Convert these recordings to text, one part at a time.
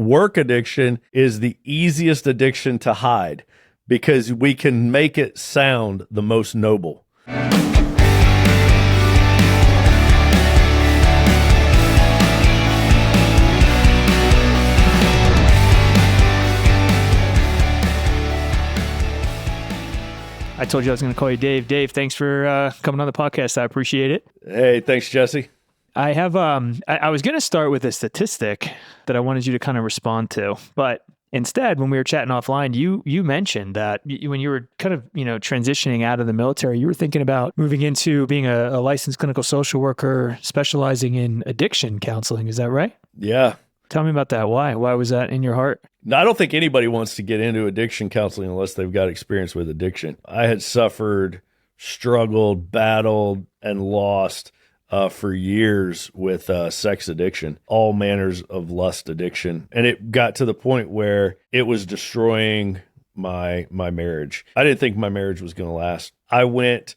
work addiction is the easiest addiction to hide because we can make it sound the most noble. I told you I was going to call you Dave. Dave, thanks for coming on the podcast. I appreciate it. Hey, thanks, Jesse. I have, I was going to start with a statistic that I wanted you to kind of respond to, but instead, when we were chatting offline, you mentioned that when you were kind of, transitioning out of the military, you were thinking about moving into being a licensed clinical social worker, specializing in addiction counseling. Is that right? Yeah. Tell me about that. Why? Why was that in your heart? I don't think anybody wants to get into addiction counseling unless they've got experience with addiction. I had suffered, struggled, battled, and lost for years with sex addiction, all manners of lust addiction. And it got to the point where it was destroying my marriage. I didn't think my marriage was going to last. I went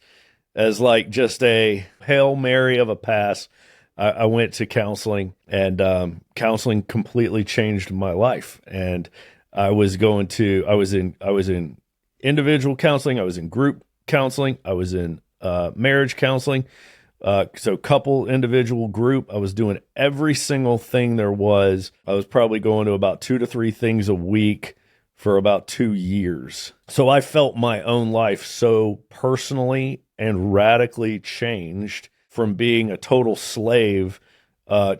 as like just a Hail Mary of a pass. I went to counseling, and counseling completely changed my life. And I was in individual counseling, I was in group counseling, I was in marriage counseling, so couple, individual, group. I was doing every single thing there was. I was probably going to about 2 to 3 things a week for about 2 years. So I felt my own life so personally and radically changed from being a total slave,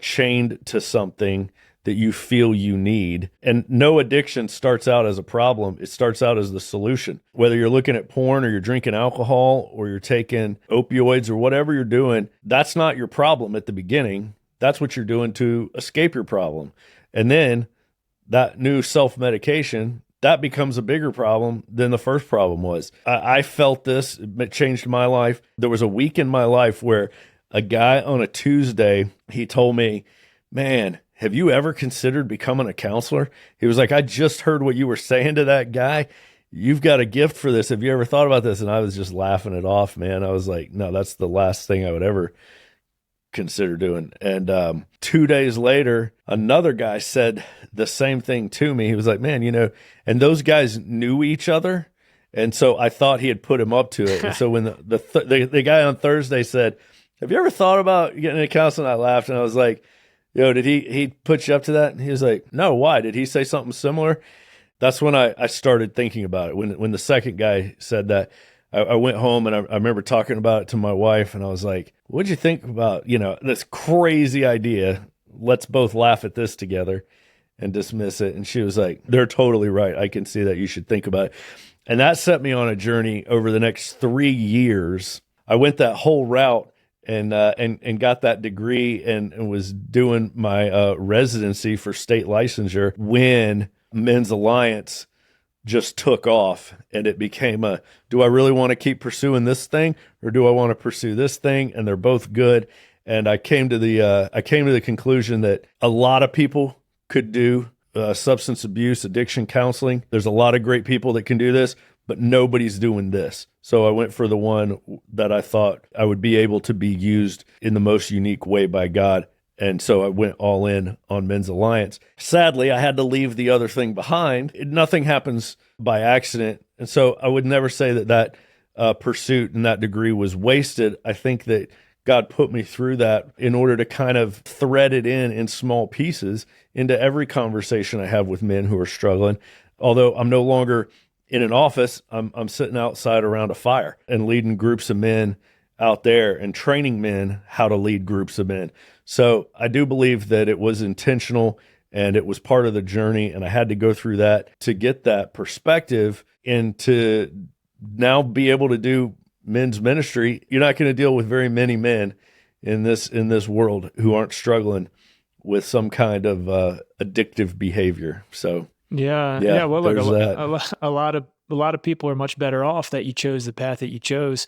chained to something that you feel you need. And no addiction starts out as a problem. It starts out as the solution. Whether you're looking at porn or you're drinking alcohol or you're taking opioids or whatever you're doing, that's not your problem at the beginning. That's what you're doing to escape your problem. And then that new self-medication, that becomes a bigger problem than the first problem was. I felt this. It changed my life. There was a week in my life where a guy on a Tuesday, he told me, man, have you ever considered becoming a counselor? He was like, I just heard what you were saying to that guy. You've got a gift for this. Have you ever thought about this? And I was just laughing it off, man. I was like, no, that's the last thing I would ever consider doing. And 2 days later, another guy said the same thing to me. He was like, man, and those guys knew each other. And so I thought he had put him up to it. And so when the guy on Thursday said, have you ever thought about getting into counseling? I laughed and I was like, did he put you up to that? And he was like, no, why? Did he say something similar? That's when I started thinking about it. When the second guy said that, I went home and I remember talking about it to my wife, and I was like, what'd you think about, this crazy idea? Let's both laugh at this together and dismiss it. And she was like, they're totally right. I can see that. You should think about it. And that set me on a journey over the next 3 years. I went that whole route and got that degree and was doing my residency for state licensure when Men's Alliance just took off, and it became do I really want to keep pursuing this thing, or do I want to pursue this thing? And they're both good. And I came to the conclusion that a lot of people could do substance abuse, addiction counseling. There's a lot of great people that can do this, but nobody's doing this. So I went for the one that I thought I would be able to be used in the most unique way by God. And so I went all in on Men's Alliance. Sadly, I had to leave the other thing behind. Nothing happens by accident. And so I would never say that pursuit and that degree was wasted. I think that God put me through that in order to kind of thread it in small pieces into every conversation I have with men who are struggling. Although I'm no longer in an office, I'm sitting outside around a fire and leading groups of men out there and training men how to lead groups of men. So I do believe that it was intentional and it was part of the journey, and I had to go through that to get that perspective and to now be able to do men's ministry. You're not going to deal with very many men in this world who aren't struggling with some kind of addictive behavior. So yeah. Well, look, that. a lot of people are much better off that you chose the path that you chose.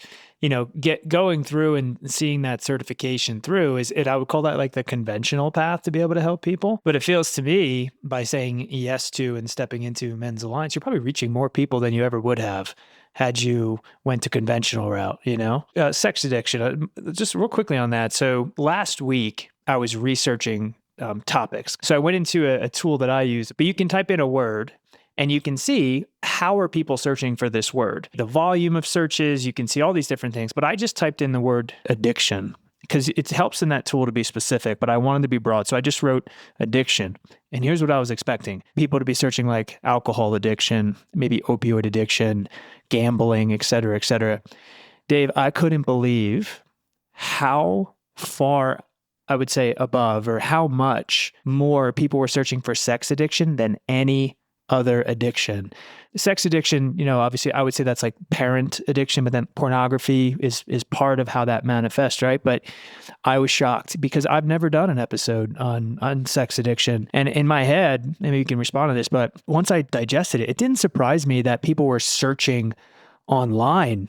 Going through and seeing that certification through I would call that like the conventional path to be able to help people. But it feels to me, by saying yes to and stepping into Men's Alliance, you're probably reaching more people than you ever would have had you went to conventional route. Sex addiction. Just real quickly on that. So last week I was researching topics. So I went into a tool that I use, but you can type in a word and you can see how are people searching for this word, the volume of searches, you can see all these different things. But I just typed in the word addiction because it helps in that tool to be specific, but I wanted to be broad. So I just wrote addiction. And here's what I was expecting. People to be searching like alcohol addiction, maybe opioid addiction, gambling, et cetera, et cetera. Dave, I couldn't believe how far, I would say, above, or how much more people were searching for sex addiction than any other addiction. Sex addiction, obviously I would say that's like parent addiction, but then pornography is part of how that manifests, right? But I was shocked because I've never done an episode on sex addiction. And in my head, maybe you can respond to this, but once I digested it, it didn't surprise me that people were searching online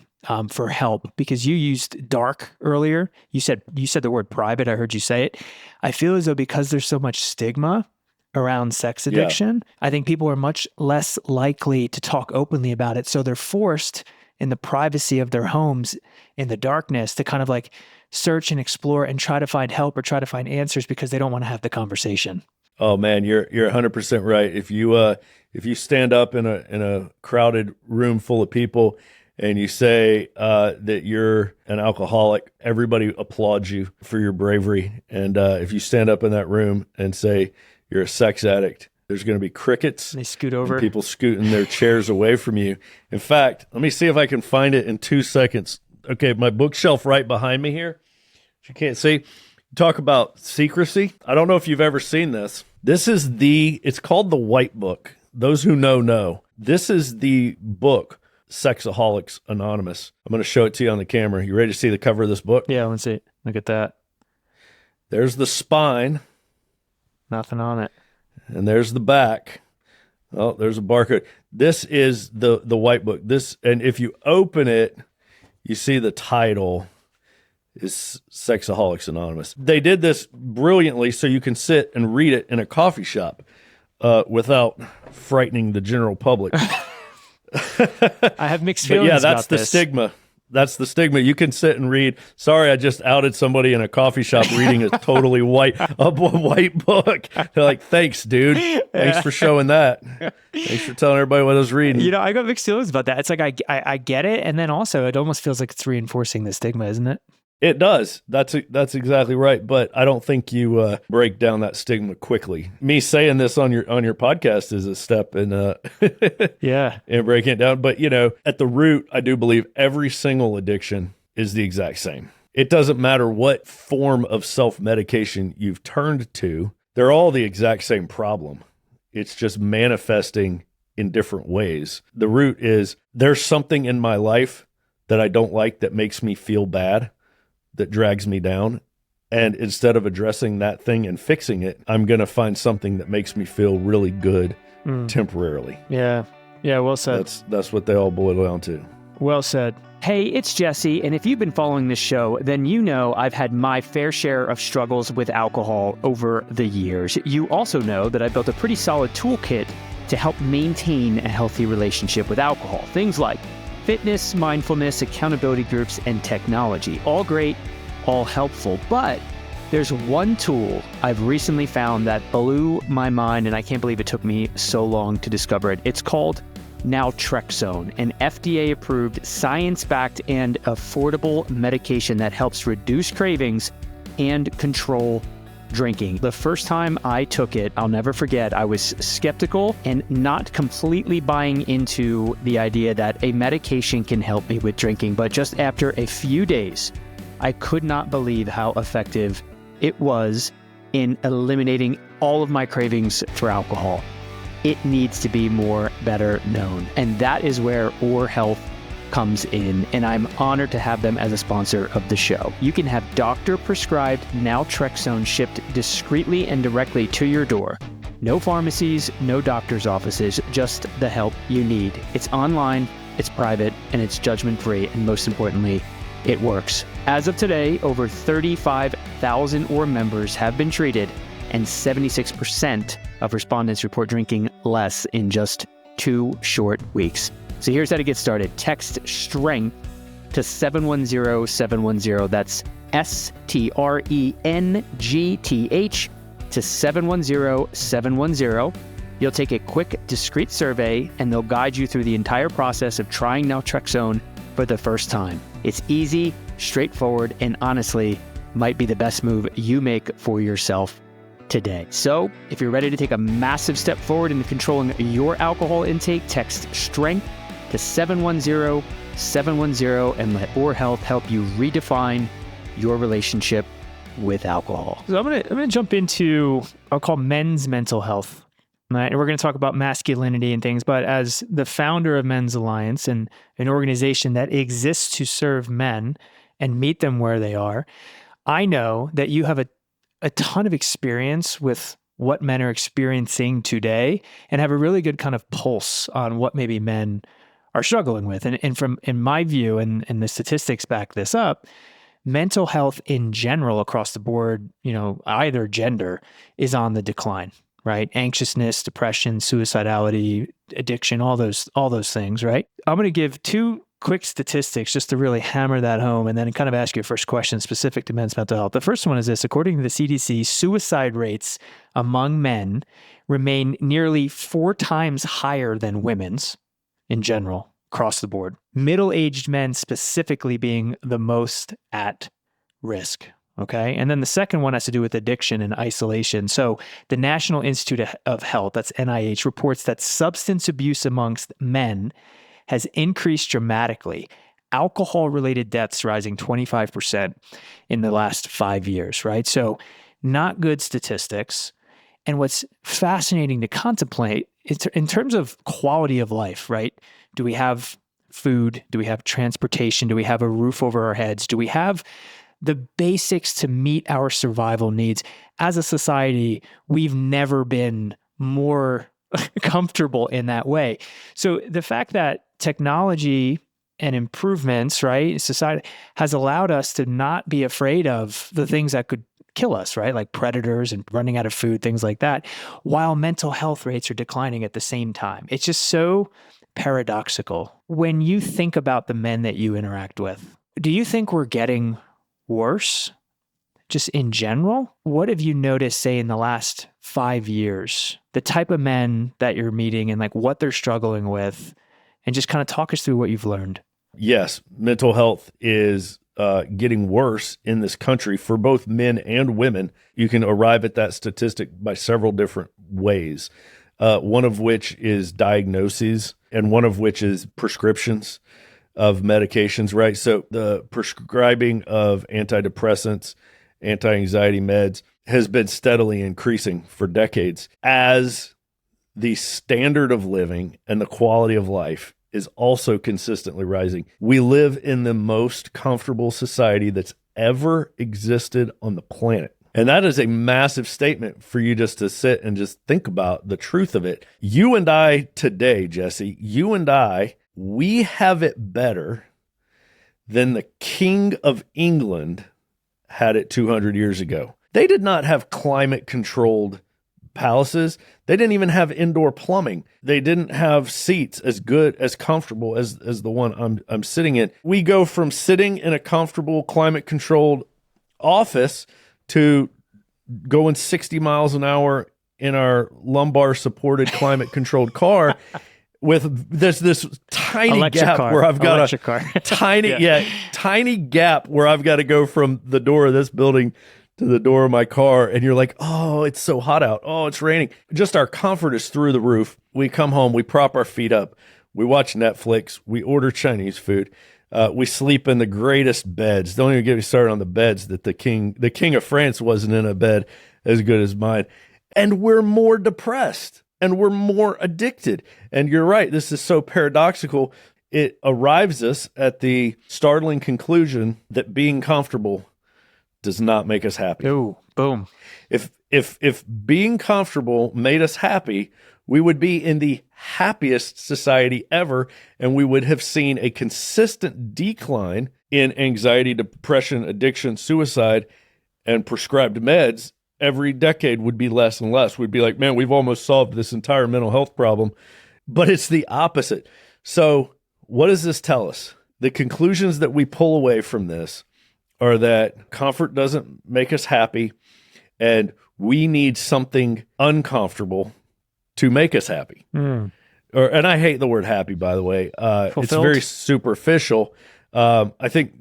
for help, because you used dark earlier. You said the word private. I heard you say it. I feel as though because there's so much stigma around sex addiction, I think people are much less likely to talk openly about it. So they're forced in the privacy of their homes in the darkness to kind of like search and explore and try to find help or try to find answers because they don't want to have the conversation. Oh man, you're 100% right. If you stand up in a crowded room full of people and you say that you're an alcoholic, everybody applauds you for your bravery. And if you stand up in that room and say you're a sex addict, there's going to be crickets. They scoot over. People scooting their chairs away from you. In fact, let me see if I can find it in 2 seconds. Okay, my bookshelf right behind me here, which you can't see. Talk about secrecy. I don't know if you've ever seen this. It's called the White Book. Those who know. This is the book, Sexaholics Anonymous. I'm going to show it to you on the camera. You ready to see the cover of this book? Yeah, let's see. Look at that. There's the spine. Nothing on it. And there's the back. Oh, there's a barcode. This is the White Book. And if you open it, you see the title is Sexaholics Anonymous. They did this brilliantly so you can sit and read it in a coffee shop without frightening the general public. I have mixed feelings about this. Yeah, that's the stigma. That's the stigma. You can sit and read. Sorry, I just outed somebody in a coffee shop reading a totally white book. They're like, thanks, dude. Thanks for showing that. Thanks for telling everybody what I was reading. I got mixed feelings about that. It's like I get it, and then also it almost feels like it's reinforcing the stigma, isn't it? It does. That's exactly right. But I don't think you break down that stigma quickly. Me saying this on your podcast is a step in in breaking it down. But at the root, I do believe every single addiction is the exact same. It doesn't matter what form of self-medication you've turned to. They're all the exact same problem. It's just manifesting in different ways. The root is there's something in my life that I don't like that makes me feel bad, that drags me down. And instead of addressing that thing and fixing it, I'm going to find something that makes me feel really good temporarily. Yeah. Yeah. Well said. That's what they all boil down to. Well said. Hey, it's Jesse. And if you've been following this show, then you know I've had my fair share of struggles with alcohol over the years. You also know that I built a pretty solid toolkit to help maintain a healthy relationship with alcohol. Things like fitness, mindfulness, accountability groups, and technology. All great, all helpful, but there's one tool I've recently found that blew my mind, and I can't believe it took me so long to discover it. It's called naltrexone, an FDA-approved, science-backed, and affordable medication that helps reduce cravings and control drinking. The first time I took it, I'll never forget, I was skeptical and not completely buying into the idea that a medication can help me with drinking. But just after a few days, I could not believe how effective it was in eliminating all of my cravings for alcohol. It needs to be better known. And that is where Or Health comes in, and I'm honored to have them as a sponsor of the show. You can have doctor-prescribed naltrexone shipped discreetly and directly to your door. No pharmacies, no doctor's offices, just the help you need. It's online, it's private, and it's judgment-free, and most importantly, it works. As of today, over 35,000 Or members have been treated, and 76% of respondents report drinking less in just 2 short weeks. So here's how to get started. Text STRENGTH to 710-710. That's STRENGTH to 710-710. You'll take a quick, discreet survey, and they'll guide you through the entire process of trying naltrexone for the first time. It's easy, straightforward, and honestly, might be the best move you make for yourself today. So if you're ready to take a massive step forward in controlling your alcohol intake, text STRENGTH to 710-710 and let Or Health help you redefine your relationship with alcohol. So I'm gonna jump into, I'll call men's mental health. Right? And we're going to talk about masculinity and things, but as the founder of Men's Alliance and an organization that exists to serve men and meet them where they are, I know that you have a ton of experience with what men are experiencing today and have a really good kind of pulse on what maybe men are struggling with. And from, in my view, and the statistics back this up, mental health in general across the board, either gender, is on the decline. Right? Anxiousness, depression, suicidality, addiction, all those things, right? I'm going to give two quick statistics just to really hammer that home and then kind of ask you a first question specific to men's mental health. The first one is this: according to the CDC, suicide rates among men remain nearly 4 times higher than women's in general across the board. Middle-aged men specifically being the most at risk. Okay. And then the second one has to do with addiction and isolation. So the National Institute of Health, that's NIH, reports that substance abuse amongst men has increased dramatically. Alcohol-related deaths rising 25% in the last 5 years, right? So not good statistics. And what's fascinating to contemplate is in terms of quality of life, right? Do we have food? Do we have transportation? Do we have a roof over our heads? Do we have the basics to meet our survival needs? As a society, we've never been more comfortable in that way. So the fact that technology and improvements, right, society has allowed us to not be afraid of the things that could kill us, right, like predators and running out of food, things like that, while mental health rates are declining at the same time. It's just so paradoxical. When you think about the men that you interact with, do you think we're getting worse just in general? What have you noticed, say, in the last 5 years, the type of men that you're meeting and like what they're struggling with, and just kind of talk us through what you've learned? Yes, mental health is getting worse in this country for both men and women. You can arrive at that statistic by several different ways, one of which is diagnoses and one of which is prescriptions of medications, right? So the prescribing of antidepressants, anti-anxiety meds has been steadily increasing for decades as the standard of living and the quality of life is also consistently rising. We live in the most comfortable society that's ever existed on the planet. And that is a massive statement for you just to sit and just think about the truth of it. You and I today, Jesse, we have it better than the King of England had it 200 years ago. They did not have climate-controlled palaces. They didn't even have indoor plumbing. They didn't have seats as good, as comfortable as the one I'm sitting in. We go from sitting in a comfortable, climate-controlled office to going 60 miles an hour in our lumbar-supported, climate-controlled car. With this tiny Electric gap car. where I've got Electric car. tiny gap where I've got to go from the door of this building to the door of my car, and you're like, oh, it's so hot out. Oh, it's raining. Just our comfort is through the roof. We come home, we prop our feet up, we watch Netflix, we order Chinese food, we sleep in the greatest beds. Don't even get me started on the beds that the king of France wasn't in a bed as good as mine, and we're more depressed. And we're more addicted. And you're right, this is so paradoxical. It arrives us at the startling conclusion that being comfortable does not make us happy. Ooh, boom. If being comfortable made us happy, we would be in the happiest society ever, and we would have seen a consistent decline in anxiety, depression, addiction, suicide, and prescribed meds. Every decade would be less and less. We'd be like, man, we've almost solved this entire mental health problem. But it's the opposite. So what does this tell us? The conclusions that we pull away from this are that comfort doesn't make us happy, And we need something uncomfortable to make us happy. And I hate the word happy, by the way. It's very superficial. I think,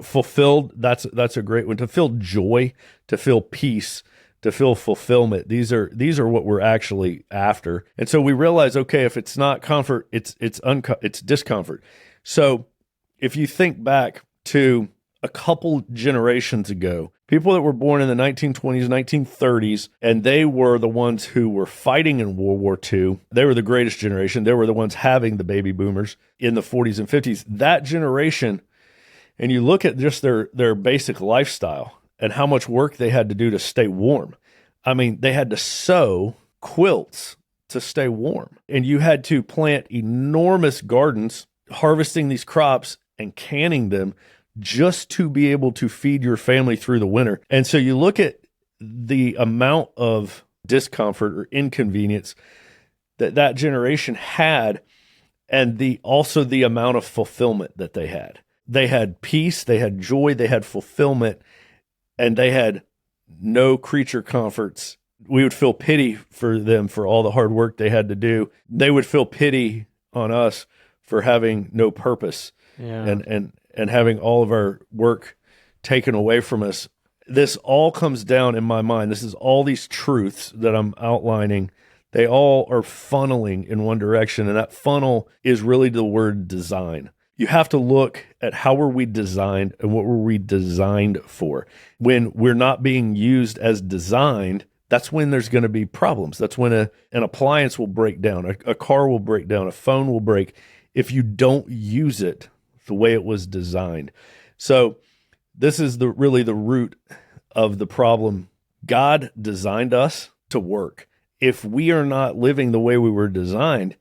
fulfilled, that's a great one. To feel joy, to feel peace, to feel fulfillment. These are what we're actually after. And so we realize, okay, if it's not comfort, it's discomfort. So if you think back to a couple generations ago, people that were born in the 1920s, 1930s, and they were the ones who were fighting in World War II. They were the greatest generation. They were the ones having the baby boomers in the 40s and 50s. That generation, and you look at just their basic lifestyle and how much work they had to do to stay warm. I mean, they had to sew quilts to stay warm. And you had to plant enormous gardens, harvesting these crops and canning them just to be able to feed your family through the winter. And so you look at the amount of discomfort or inconvenience that generation had, and also the amount of fulfillment that they had. They had peace, they had joy, they had fulfillment, and they had no creature comforts. We would feel pity for them for all the hard work they had to do. They would feel pity on us for having no purpose. Yeah. And having all of our work taken away from us. This all comes down in my mind. This is all these truths that I'm outlining. They all are funneling in one direction, and that funnel is really the word design. You have to look at how were we designed and what were we designed for. When we're not being used as designed, that's when there's going to be problems. That's when an appliance will break down, a car will break down, a phone will break if you don't use it the way it was designed. So this is really the root of the problem. God designed us to work. If we are not living the way we were designed,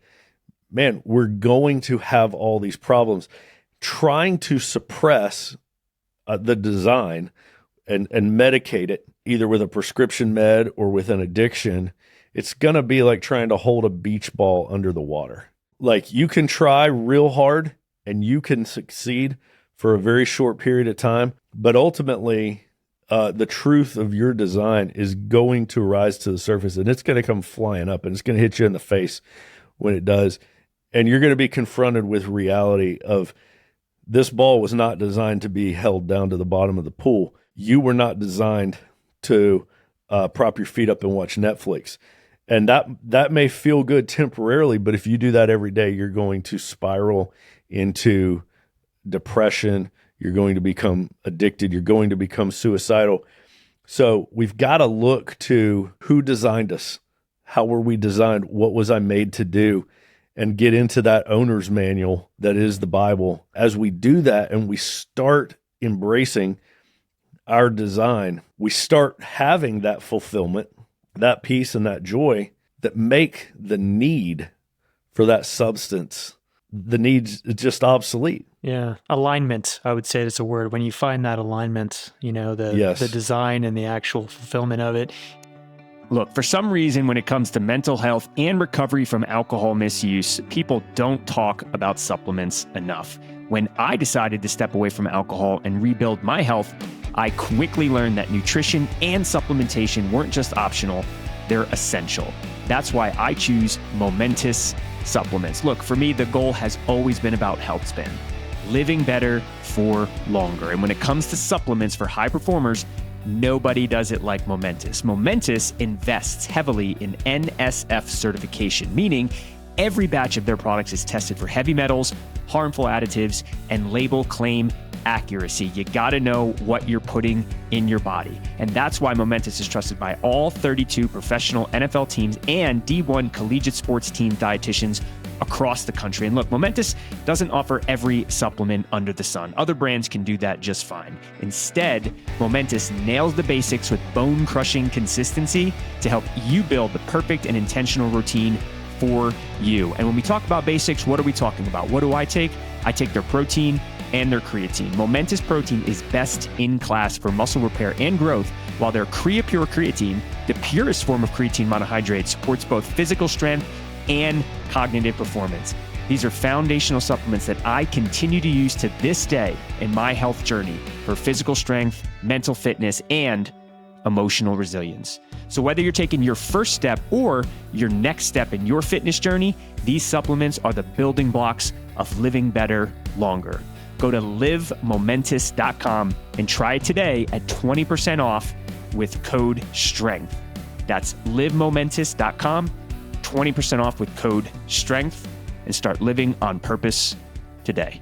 man, we're going to have all these problems. Trying to suppress the design and medicate it, either with a prescription med or with an addiction, it's going to be like trying to hold a beach ball under the water. Like, you can try real hard and you can succeed for a very short period of time, but ultimately, the truth of your design is going to rise to the surface, and it's going to come flying up, and it's going to hit you in the face when it does. And you're going to be confronted with reality of, this ball was not designed to be held down to the bottom of the pool. You were not designed to prop your feet up and watch Netflix. And that may feel good temporarily, but if you do that every day, you're going to spiral into depression. You're going to become addicted. You're going to become suicidal. So we've got to look to who designed us. How were we designed? What was I made to do? And get into that owner's manual that is the Bible. As we do that and we start embracing our design, we start having that fulfillment, that peace and that joy that make the need for that substance, the needs just obsolete. Yeah. Alignment, I would say, is a word. When you find that alignment, the design and the actual fulfillment of it. Look, for some reason, when it comes to mental health and recovery from alcohol misuse, people don't talk about supplements enough. When I decided to step away from alcohol and rebuild my health, I quickly learned that nutrition and supplementation weren't just optional, they're essential. That's why I choose Momentous supplements. Look, for me, the goal has always been about health span, living better for longer. And when it comes to supplements for high performers, nobody does it like Momentous. Momentous invests heavily in NSF certification, meaning every batch of their products is tested for heavy metals, harmful additives, and label claim accuracy. You got to know what you're putting in your body. And that's why Momentous is trusted by all 32 professional NFL teams and D1 collegiate sports team dietitians across the country. And look, Momentous doesn't offer every supplement under the sun. Other brands can do that just fine. Instead, Momentous nails the basics with bone-crushing consistency to help you build the perfect and intentional routine for you. And when we talk about basics, what are we talking about? What do I take? I take their protein and their creatine. Momentous protein is best in class for muscle repair and growth, while their CreaPure creatine, the purest form of creatine monohydrate, supports both physical strength and cognitive performance. These are foundational supplements that I continue to use to this day in my health journey for physical strength, mental fitness, and emotional resilience. So whether you're taking your first step or your next step in your fitness journey, these supplements are the building blocks of living better longer. Go to livemomentous.com and try it today at 20% off with code STRENGTH. That's livemomentous.com, 20% off with code STRENGTH, and start living on purpose today.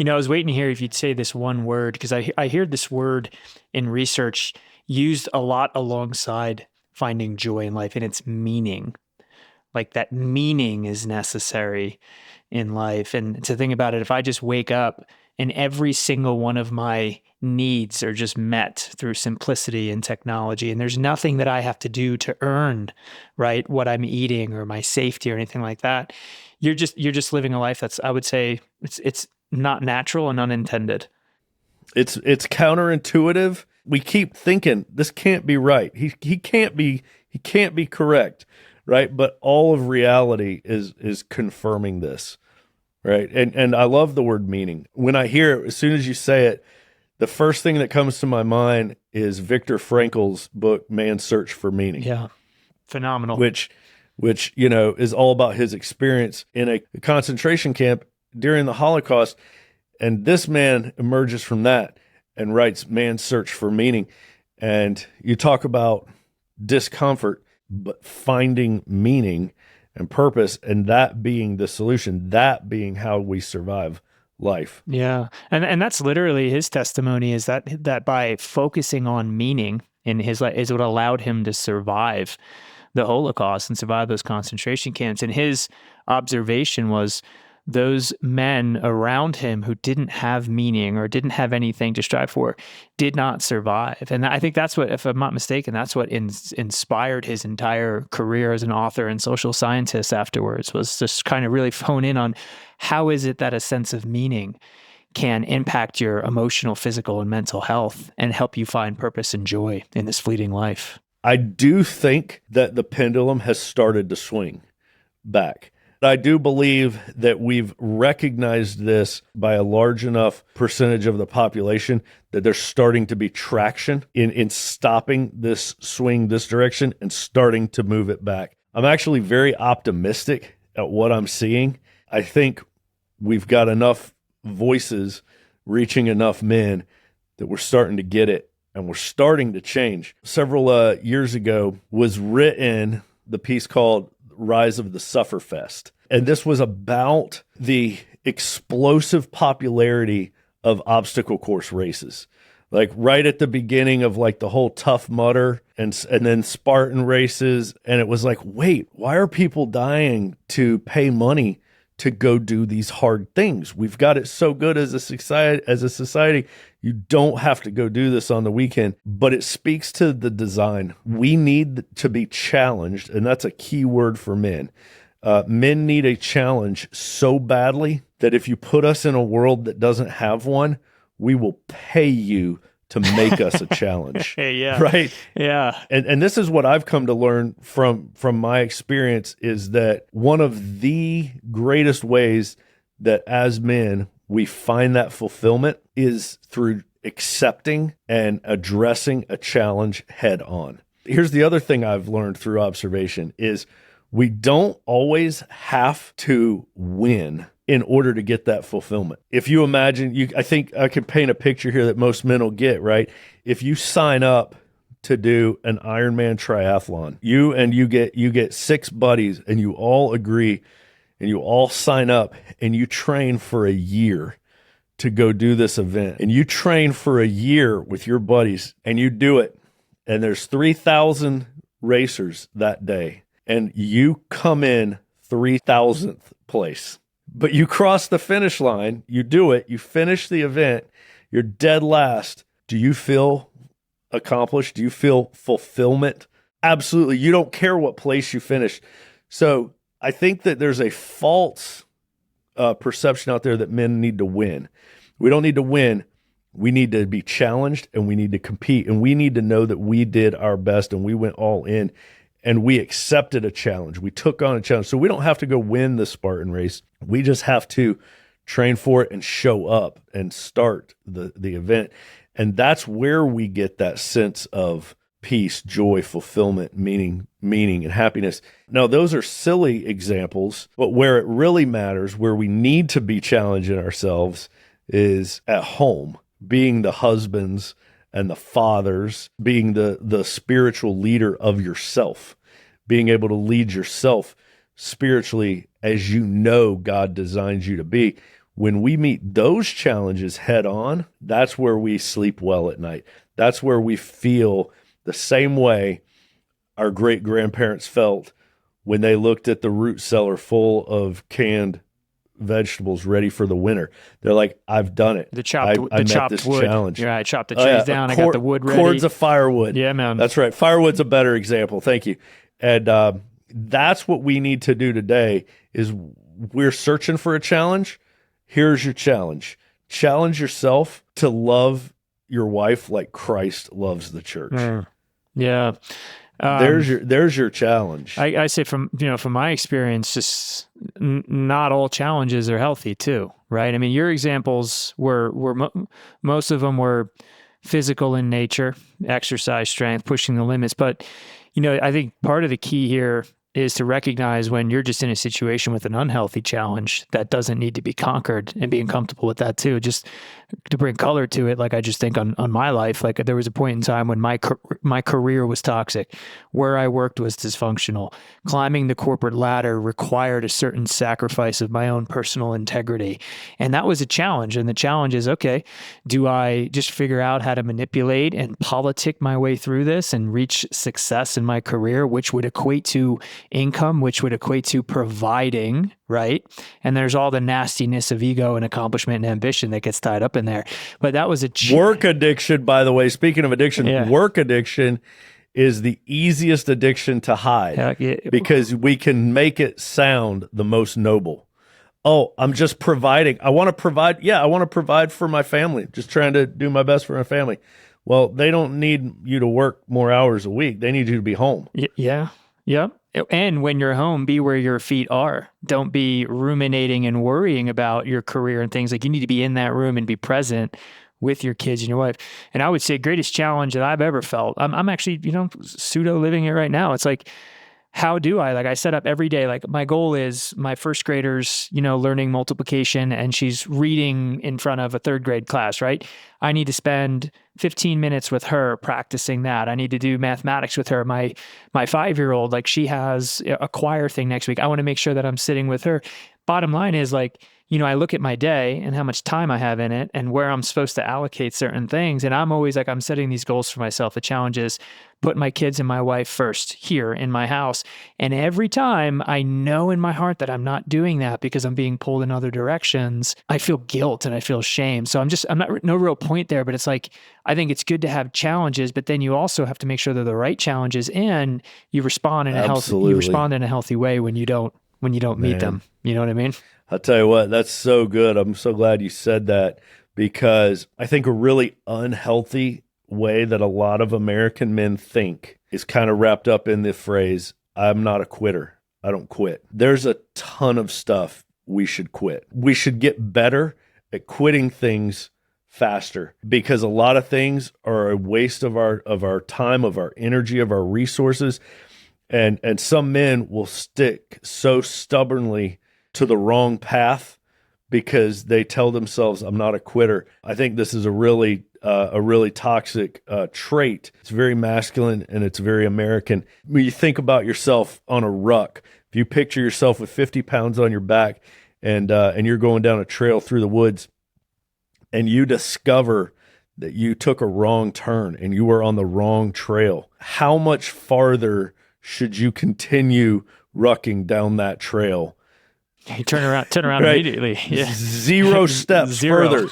I was waiting to hear if you'd say this one word, because I hear this word in research used a lot alongside finding joy in life, and it's meaning. Like that meaning is necessary in life. And to think about it, if I just wake up and every single one of my needs are just met through simplicity and technology, and there's nothing that I have to do to earn, right, what I'm eating or my safety or anything like that, you're just living a life that's, I would say, it's not natural and unintended. It's counterintuitive. We keep thinking this can't be right. He can't be correct, right? But all of reality is confirming this, right? And I love the word meaning. When I hear it, as soon as you say it, the first thing that comes to my mind is Viktor Frankl's book, Man's Search for Meaning. Yeah, phenomenal. Which is all about his experience in a concentration camp during the Holocaust. And this man emerges from that and writes Man's Search for Meaning. And you talk about discomfort, but finding meaning and purpose, and that being the solution, that being how we survive life. Yeah. And that's literally his testimony, is that by focusing on meaning in his life is what allowed him to survive the Holocaust and survive those concentration camps. And his observation was those men around him who didn't have meaning or didn't have anything to strive for did not survive. And I think that's what, if I'm not mistaken, that's what inspired his entire career as an author and social scientist afterwards, was just kind of really hone in on how is it that a sense of meaning can impact your emotional, physical, and mental health and help you find purpose and joy in this fleeting life. I do think that the pendulum has started to swing back. I do believe that we've recognized this by a large enough percentage of the population that there's starting to be traction in stopping this swing this direction and starting to move it back. I'm actually very optimistic at what I'm seeing. I think we've got enough voices reaching enough men that we're starting to get it and we're starting to change. Several years ago was written the piece called Rise of the Sufferfest. And this was about the explosive popularity of obstacle course races. Like right at the beginning of like the whole Tough Mudder and then Spartan races. And it was like, wait, why are people dying to pay money to go do these hard things? We've got it so good as a society. You don't have to go do this on the weekend, but it speaks to the design. We need to be challenged, and that's a key word for men. Men need a challenge so badly that if you put us in a world that doesn't have one, we will pay you to make us a challenge. Yeah. Right? Yeah. And this is what I've come to learn from my experience, is that one of the greatest ways that as men we find that fulfillment is through accepting and addressing a challenge head on. Here's the other thing I've learned through observation is we don't always have to win in order to get that fulfillment. If you imagine, I think I could paint a picture here that most men will get, right? If you sign up to do an Ironman triathlon, you get 6 buddies and you all agree and you all sign up and you train for a year to go do this event. And you train for a year with your buddies and you do it. And there's 3,000 racers that day. And you come in 3,000th place. But you cross the finish line, you do it, you finish the event, you're dead last. Do you feel accomplished? Do you feel fulfillment? Absolutely. You don't care what place you finish. So I think that there's a false perception out there that men need to win. We don't need to win. We need to be challenged and we need to compete and we need to know that we did our best and we went all in and we accepted a challenge. We took on a challenge. So we don't have to go win the Spartan race. We just have to train for it and show up and start the event. And that's where we get that sense of peace, joy, fulfillment, meaning, and happiness. Now, those are silly examples, but where it really matters, where we need to be challenging ourselves, is at home, being the husbands and the fathers, being the spiritual leader of yourself, being able to lead yourself spiritually as you know God designed you to be. When we meet those challenges head on, that's where we sleep well at night. That's where we feel the same way our great-grandparents felt when they looked at the root cellar full of canned vegetables ready for the winter. They're like, I've done it. I met this wood. challenge. Yeah, I chopped the trees down. I got the wood ready. Cords of firewood. Yeah, man. That's right. Firewood's a better example. Thank you. And that's what we need to do today is we're searching for a challenge. Here's your challenge. Challenge yourself to love your wife like Christ loves the church. Yeah. There's your challenge. I say from my experience, just not all challenges are healthy too, right? I mean, your examples were most of them were physical in nature, exercise, strength, pushing the limits. But, I think part of the key here is to recognize when you're just in a situation with an unhealthy challenge that doesn't need to be conquered, and being comfortable with that too. Just to bring color to it, like I just think on my life, like there was a point in time when my career was toxic, where I worked was dysfunctional. Climbing the corporate ladder required a certain sacrifice of my own personal integrity. And that was a challenge. And the challenge is, okay, do I just figure out how to manipulate and politic my way through this and reach success in my career, which would equate to income, which would equate to providing, right? And there's all the nastiness of ego and accomplishment and ambition that gets tied up in there. But that was work addiction, by the way. Speaking of addiction, work addiction is the easiest addiction to hide because we can make it sound the most noble. Oh, I'm just providing. I want to provide. Yeah, I want to provide for my family. Just trying to do my best for my family. Well, they don't need you to work more hours a week. They need you to be home. Yeah. Yep. And when you're home, be where your feet are. Don't be ruminating and worrying about your career and things. Like, you need to be in that room and be present with your kids and your wife. And I would say greatest challenge that I've ever felt. I'm actually, pseudo living it right now. It's like, how do I set up every day? Like, my goal is my first graders, learning multiplication, and she's reading in front of a third grade class, right? I need to spend 15 minutes with her practicing that. I need to do mathematics with her. My 5-year-old, like, she has a choir thing next week. I want to make sure that I'm sitting with her. Bottom line is, like, I look at my day and how much time I have in it and where I'm supposed to allocate certain things. And I'm always like, I'm setting these goals for myself. The challenge is put my kids and my wife first here in my house. And every time I know in my heart that I'm not doing that because I'm being pulled in other directions, I feel guilt and I feel shame. So no real point there, but it's like, I think it's good to have challenges, but then you also have to make sure they're the right challenges and you respond in a healthy way when you don't meet them. You know what I mean? I'll tell you what, that's so good. I'm so glad you said that, because I think a really unhealthy way that a lot of American men think is kind of wrapped up in the phrase, I'm not a quitter. I don't quit. There's a ton of stuff we should quit. We should get better at quitting things faster, because a lot of things are a waste of our time, of our energy, of our resources. And some men will stick so stubbornly to the wrong path because they tell themselves, I'm not a quitter. I think this is a really toxic trait. It's very masculine and it's very American. When you think about yourself on a ruck, if you picture yourself with 50 pounds on your back and you're going down a trail through the woods and you discover that you took a wrong turn and you were on the wrong trail, how much farther should you continue rucking down that trail? You turn around right? Immediately. Yeah. 0 steps further.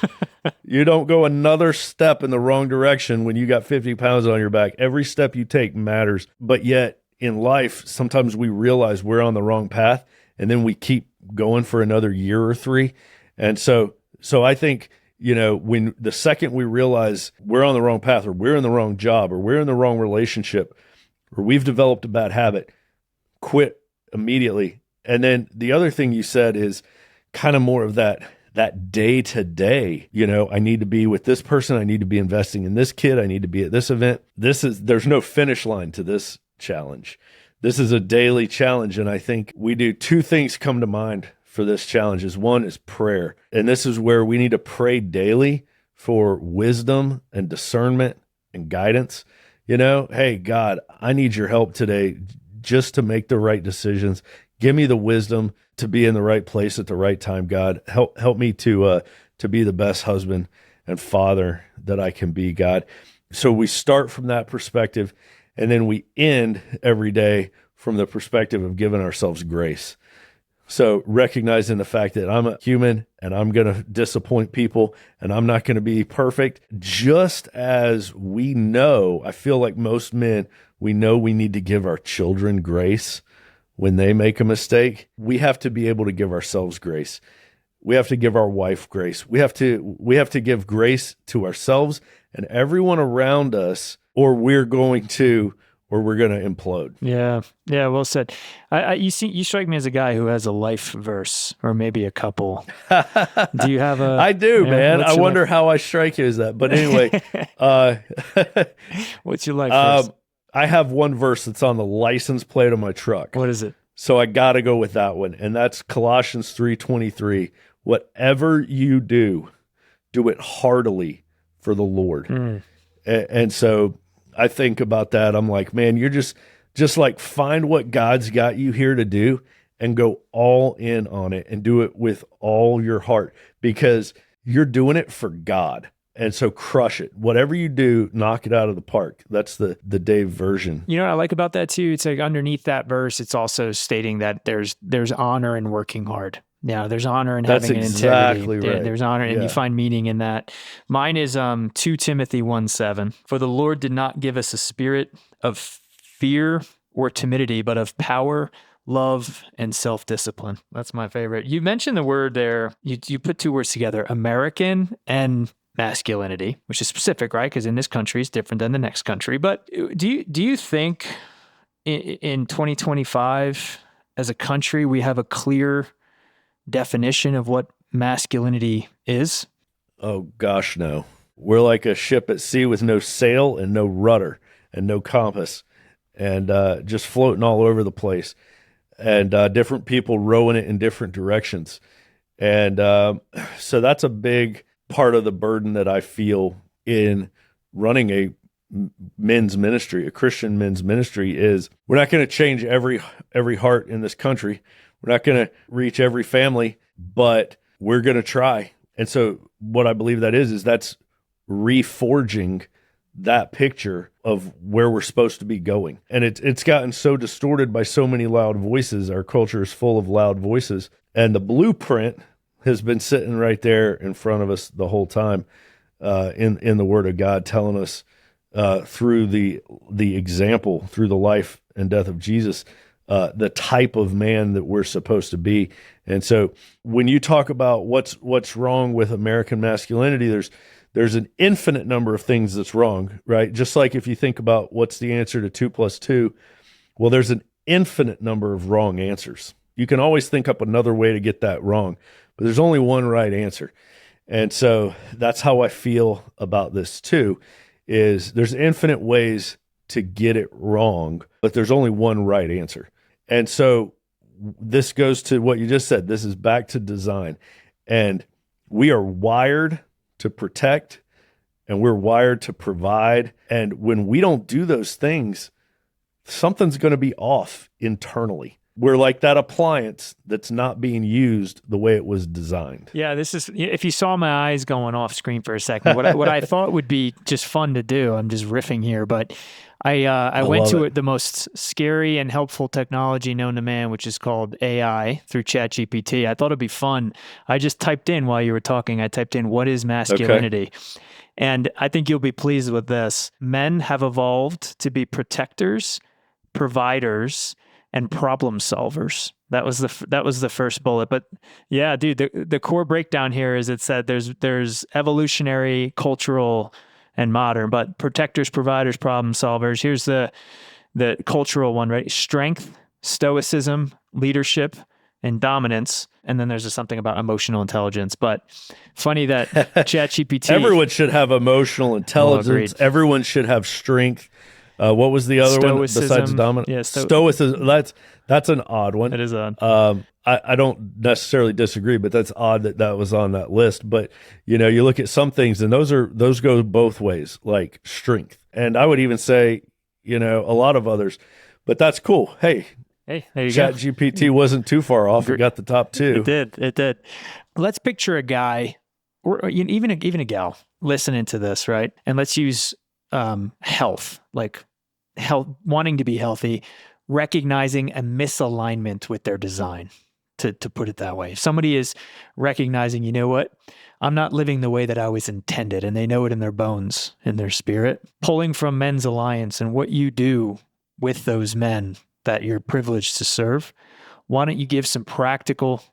You don't go another step in the wrong direction when you got 50 pounds on your back. Every step you take matters. But yet in life, sometimes we realize we're on the wrong path and then we keep going for another year or 3. And so I think, when the second we realize we're on the wrong path, or we're in the wrong job, or we're in the wrong relationship, or we've developed a bad habit, quit immediately. And then the other thing you said is kind of more of that that day to day, I need to be with this person. I need to be investing in this kid. I need to be at this event. There's no finish line to this challenge. This is a daily challenge. And I think we do two things come to mind for this challenge. One is prayer. And this is where we need to pray daily for wisdom and discernment and guidance. Hey, God, I need your help today just to make the right decisions. Give me the wisdom to be in the right place at the right time, God. Help me to be the best husband and father that I can be, God. So we start from that perspective, and then we end every day from the perspective of giving ourselves grace. So recognizing the fact that I'm a human and I'm going to disappoint people and I'm not going to be perfect, just as we know, I feel like most men, we know we need to give our children grace when they make a mistake. We have to be able to give ourselves grace. We have to give our wife grace. We have to give grace to ourselves and everyone around us, or we're going to implode. Yeah. Well said. You strike me as a guy who has a life verse, or maybe a couple. Do you have a? I do, man. I wonder how I strike you as that. But anyway, what's your life verse? I have one verse that's on the license plate of my truck. What is it? So I got to go with that one, and that's Colossians 3:23. Whatever you do, do it heartily for the Lord. And so I think about that. I'm like, man, you're just like, find what God's got you here to do and go all in on it and do it with all your heart, because you're doing it for God. And so crush it. Whatever you do, knock it out of the park. That's the Dave version. You know what I like about that too? It's like underneath that verse, it's also stating that there's honor in working hard. Yeah, there's honor in having an integrity. Right. There's honor, and you find meaning in that. Mine is 2 Timothy 1:7. For the Lord did not give us a spirit of fear or timidity, but of power, love, and self-discipline. That's my favorite. You mentioned the word there. You put two words together, American and masculinity, which is specific, right? Because in this country is different than the next country. But do you think in 2025, as a country, we have a clear definition of what masculinity is? Oh gosh, no. We're like a ship at sea with no sail and no rudder and no compass, and just floating all over the place, and different people rowing it in different directions. And so that's a big part of the burden that I feel in running a men's ministry, a Christian men's ministry, is we're not going to change every heart in this country. We're not going to reach every family, but we're going to try. And so what I believe that is that's reforging that picture of where we're supposed to be going. And it's gotten so distorted by so many loud voices. Our culture is full of loud voices. And the blueprint has been sitting right there in front of us the whole time, in the Word of God, telling us through the example, through the life and death of Jesus, the type of man that we're supposed to be. And so when you talk about what's wrong with American masculinity, there's an infinite number of things that's wrong, right? Just like if you think about what's the answer to 2 + 2, well, there's an infinite number of wrong answers. You can always think up another way to get that wrong, but there's only one right answer. And so that's how I feel about this too, is there's infinite ways to get it wrong, but there's only one right answer. And so this goes to what you just said. This is back to design. And we are wired to protect, and we're wired to provide. And when we don't do those things, something's going to be off internally. We're like that appliance that's not being used the way it was designed. Yeah, this is, if you saw my eyes going off screen for a second, what I thought would be just fun to do, I'm just riffing here, but I went to the most scary and helpful technology known to man, which is called AI through ChatGPT. I thought it'd be fun. I just typed in while you were talking, what is masculinity? Okay. And I think you'll be pleased with this. Men have evolved to be protectors, providers, and problem solvers. That was the first bullet. But yeah, dude, the core breakdown here is it said there's evolutionary, cultural, and modern, but protectors, providers, problem solvers. Here's the cultural one, right? Strength, stoicism, leadership, and dominance. And then there's just something about emotional intelligence. But funny that ChatGPT. Everyone should have emotional intelligence. Everyone should have strength. What was the other one besides dominance? Yeah, Stoicism. That's an odd one. It is odd. I don't necessarily disagree, but that's odd that was on that list. But you look at some things, and those go both ways, like strength, and I would even say, a lot of others. But that's cool. Hey, there you go. ChatGPT wasn't too far off. It got the top 2. It did. Let's picture a guy, or even a gal, listening to this, right? And let's use health, like health, wanting to be healthy, recognizing a misalignment with their design. To put it that way, if somebody is recognizing, you know what, I'm not living the way that I was intended, and they know it in their bones, in their spirit, pulling from Men's Alliance and what you do with those men that you're privileged to serve, why don't you give some practical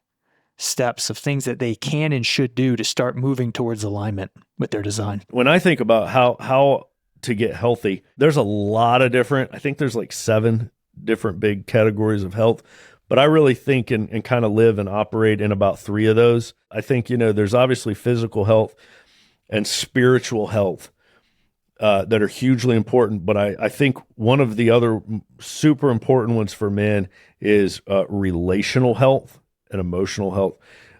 steps of things that they can and should do to start moving towards alignment with their design? When I think about how to get healthy, there's a lot of I think there's like 7 different big categories of health, but I really think and kind of live and operate in about 3 of those. I think, there's obviously physical health and spiritual health that are hugely important. But I think one of the other super important ones for men is relational health and emotional health.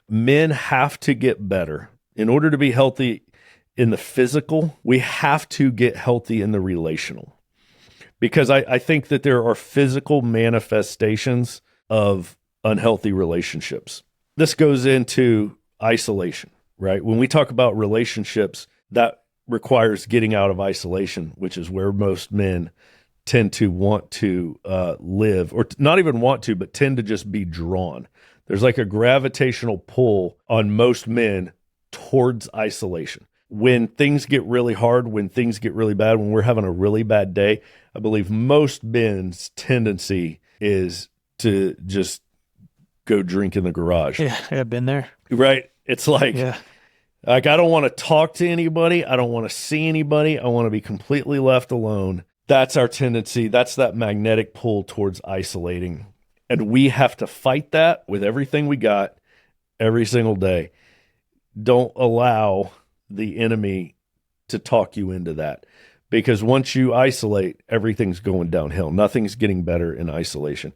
Men have to get better. In order to be healthy in the physical, we have to get healthy in the relational. Because I think that there are physical manifestations of unhealthy relationships. This goes into isolation, right? When we talk about relationships, that requires getting out of isolation, which is where most men tend to want to live, or not even want to, but tend to just be drawn. There's like a gravitational pull on most men towards isolation. When things get really hard, when things get really bad, when we're having a really bad day, I believe most men's tendency is to just go drink in the garage. Yeah, I've been there. Right? It's like, I don't want to talk to anybody. I don't want to see anybody. I want to be completely left alone. That's our tendency. That's that magnetic pull towards isolating. And we have to fight that with everything we got every single day. Don't allow the enemy to talk you into that. Because once you isolate, everything's going downhill. Nothing's getting better in isolation.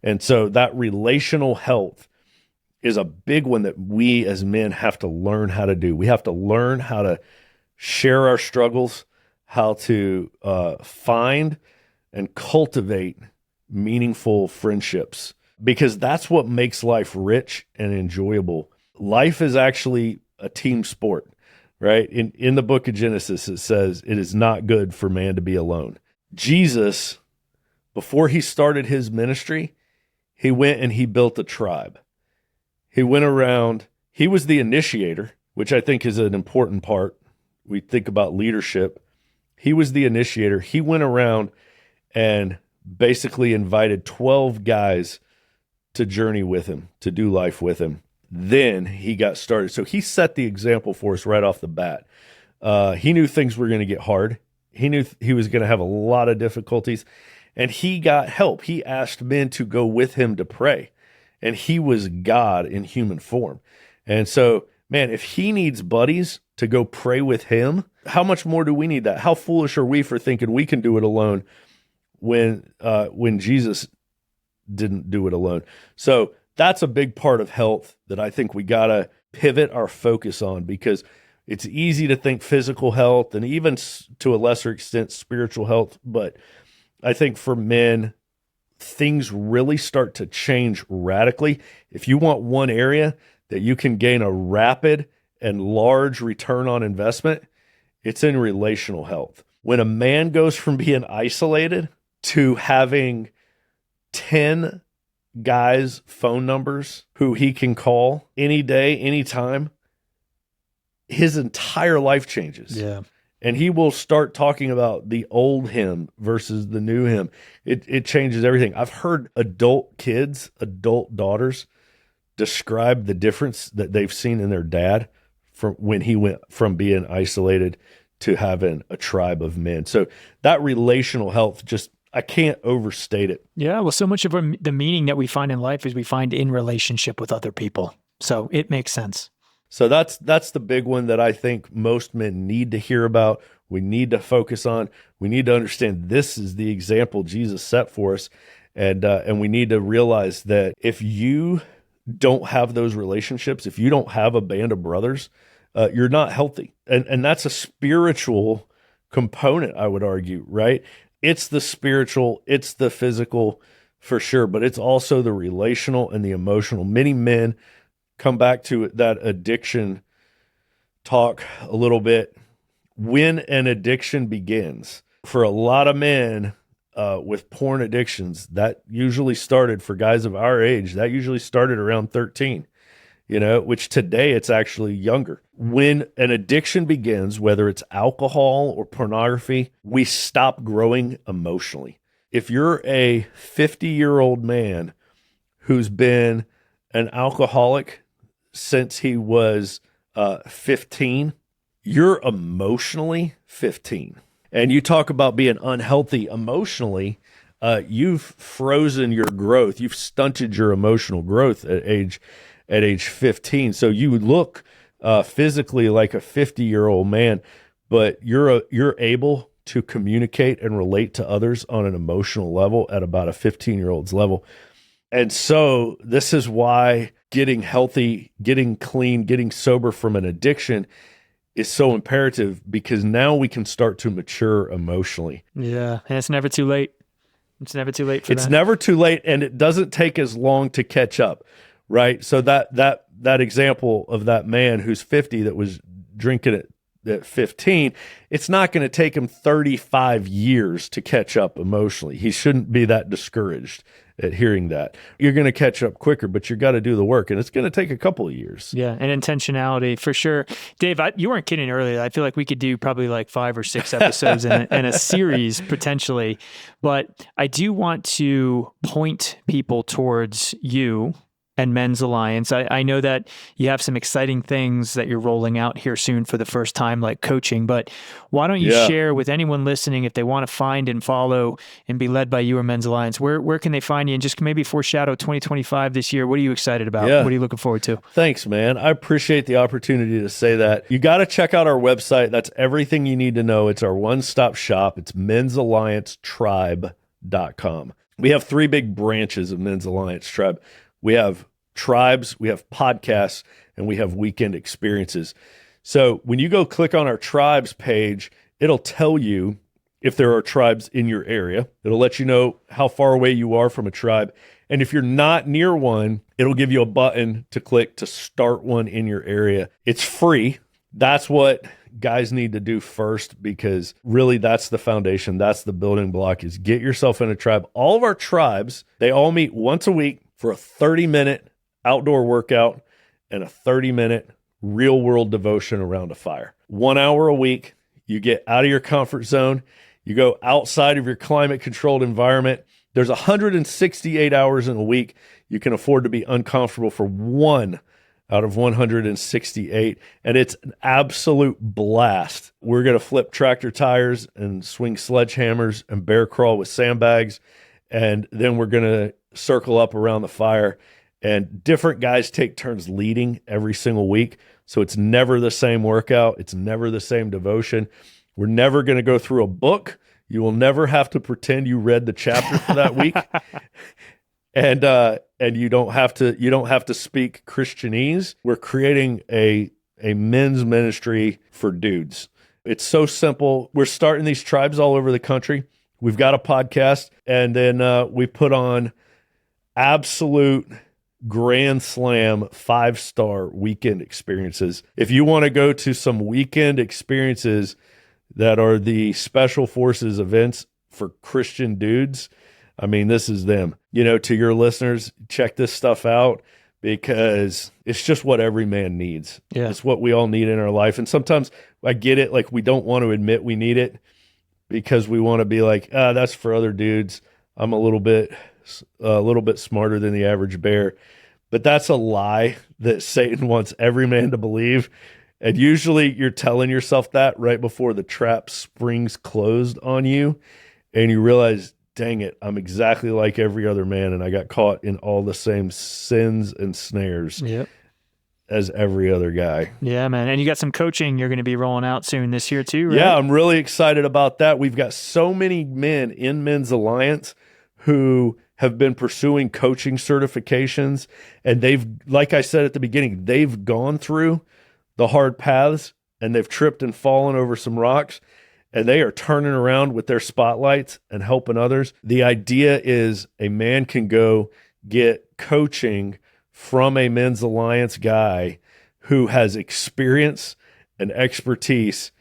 And so that relational health is a big one that we as men have to learn how to do. We have to learn how to share our struggles, how to find and cultivate meaningful friendships, because that's what makes life rich and enjoyable. Life is actually a team sport, right? In the book of Genesis, it says it is not good for man to be alone. Jesus, before he started his ministry, he went and he built a tribe. He went around, he was the initiator, which I think is an important part. We think about leadership. He was the initiator. He went around and basically invited 12 guys to journey with him, to do life with him. Then he got started. So he set the example for us right off the bat. He knew things were going to get hard. He knew he was going to have a lot of difficulties. And he got help. He asked men to go with him to pray. And he was God in human form. And so, man, if he needs buddies to go pray with him, how much more do we need that? How foolish are we for thinking we can do it alone when Jesus didn't do it alone? So that's a big part of health that I think we got to pivot our focus on, because it's easy to think physical health and even to a lesser extent spiritual health. But I think for men, things really start to change radically. If you want one area that you can gain a rapid and large return on investment, it's in relational health. When a man goes from being isolated to having 10 guys' phone numbers who he can call any day, anytime, his entire life changes. Yeah. And he will start talking about the old him versus the new him. It changes everything. I've heard adult kids, adult daughters, describe the difference that they've seen in their dad from when he went from being isolated to having a tribe of men. So that relational health, just I can't overstate it. Yeah, well, so much of the meaning that we find in life is we find in relationship with other people. So it makes sense. So that's the big one that I think most men need to hear about. We need to focus on. We need to understand this is the example Jesus set for us, and we need to realize that if you don't have those relationships, if you don't have a band of brothers, you're not healthy, and that's a spiritual component, I would argue, right? It's the spiritual, it's the physical for sure, but it's also the relational and the emotional. Many men come back to that addiction talk a little bit. When an addiction begins, for a lot of men with porn addictions, that usually started, for guys of our age, that usually started around 13, which today it's actually younger. When an addiction begins, whether it's alcohol or pornography, we stop growing emotionally. If you're a 50-year-old man who's been an alcoholic since he was 15, you're emotionally 15. And you talk about being unhealthy emotionally, you've frozen your growth. You've stunted your emotional growth at age 15. So you look physically like a 50-year-old man, but you're able to communicate and relate to others on an emotional level at about a 15-year-old's level. And so this is why getting healthy, getting clean, getting sober from an addiction is so imperative, because now we can start to mature emotionally. Yeah, and it's never too late. It's never too late for that. It's never too late, and it doesn't take as long to catch up, right? So that example of that man who's 50 that was drinking at 15, it's not going to take him 35 years to catch up emotionally. He shouldn't be that discouraged at hearing that. You're going to catch up quicker, but you got to do the work, and it's going to take a couple of years. Yeah, and intentionality for sure. Dave, you weren't kidding earlier. I feel like we could do probably like 5 or 6 episodes in a series potentially, but I do want to point people towards you and Men's Alliance. I know that you have some exciting things that you're rolling out here soon for the first time, like coaching, but why don't you share with anyone listening, if they want to find and follow and be led by you or Men's Alliance, where can they find you? And just maybe foreshadow 2025 this year. What are you excited about? Yeah. What are you looking forward to? Thanks, man. I appreciate the opportunity to say that. You got to check out our website. That's everything you need to know. It's our one-stop shop. It's men'salliancetribe.com. We have 3 big branches of Men's Alliance Tribe. We have tribes, we have podcasts, and we have weekend experiences. So when you go click on our tribes page, it'll tell you if there are tribes in your area. It'll let you know how far away you are from a tribe. And if you're not near one, it'll give you a button to click to start one in your area. It's free. That's what guys need to do first, because really that's the foundation. That's the building block, is get yourself in a tribe. All of our tribes, they all meet once a week for a 30-minute outdoor workout and a 30-minute real-world devotion around a fire. 1 hour a week, you get out of your comfort zone, you go outside of your climate-controlled environment. There's 168 hours in a week. You can afford to be uncomfortable for 1 out of 168, and it's an absolute blast. We're going to flip tractor tires and swing sledgehammers and bear crawl with sandbags, and then we're going to circle up around the fire, and different guys take turns leading every single week. So it's never the same workout. It's never the same devotion. We're never going to go through a book. You will never have to pretend you read the chapter for that week. And you don't have to speak Christianese. We're creating a men's ministry for dudes. It's so simple. We're starting these tribes all over the country. We've got a podcast, and then we put on absolute grand slam 5-star weekend experiences. If you want to go to some weekend experiences that are the special forces events for Christian dudes, I mean, this is them. To your listeners, check this stuff out, because it's just what every man needs. Yeah. It's what we all need in our life. And sometimes I get it, like we don't want to admit we need it, because we want to be like, that's for other dudes. I'm a little bit smarter than the average bear. But that's a lie that Satan wants every man to believe. And usually you're telling yourself that right before the trap springs closed on you, and you realize dang it, I'm exactly like every other man, and I got caught in all the same sins and snares as every other guy. Yeah, man. And you got some coaching you're going to be rolling out soon this year too, right? Yeah, I'm really excited about that. We've got so many men in Men's Alliance who have been pursuing coaching certifications, and they've, like I said at the beginning, they've gone through the hard paths and they've tripped and fallen over some rocks, and they are turning around with their spotlights and helping others. The idea is a man can go get coaching from a Men's Alliance guy who has experience and expertise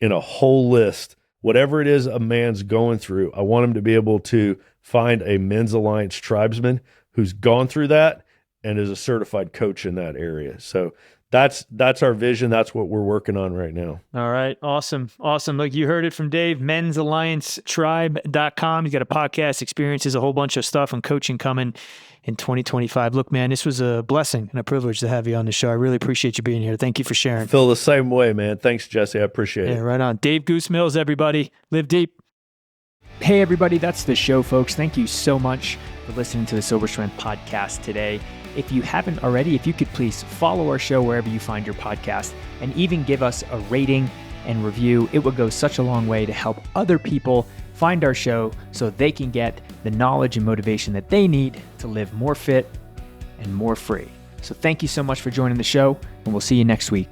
in a whole list. Whatever it is a man's going through, I want him to be able to find a Men's Alliance tribesman who's gone through that and is a certified coach in that area. So that's our vision. That's what we're working on right now. All right. Awesome. Look, you heard it from Dave, men'salliancetribe.com. He's got a podcast, experiences, a whole bunch of stuff and coaching coming in 2025. Look, man, this was a blessing and a privilege to have you on the show. I really appreciate you being here. Thank you for sharing. I feel the same way, man. Thanks, Jesse. I appreciate it. Yeah, right on. Dave Goose Mills, everybody. Live deep. Hey, everybody, that's the show, folks. Thank you so much for listening to the Sober Strength podcast today. If you haven't already, if you could please follow our show wherever you find your podcast and even give us a rating and review. It would go such a long way to help other people find our show so they can get the knowledge and motivation that they need to live more fit and more free. So thank you so much for joining the show, and we'll see you next week.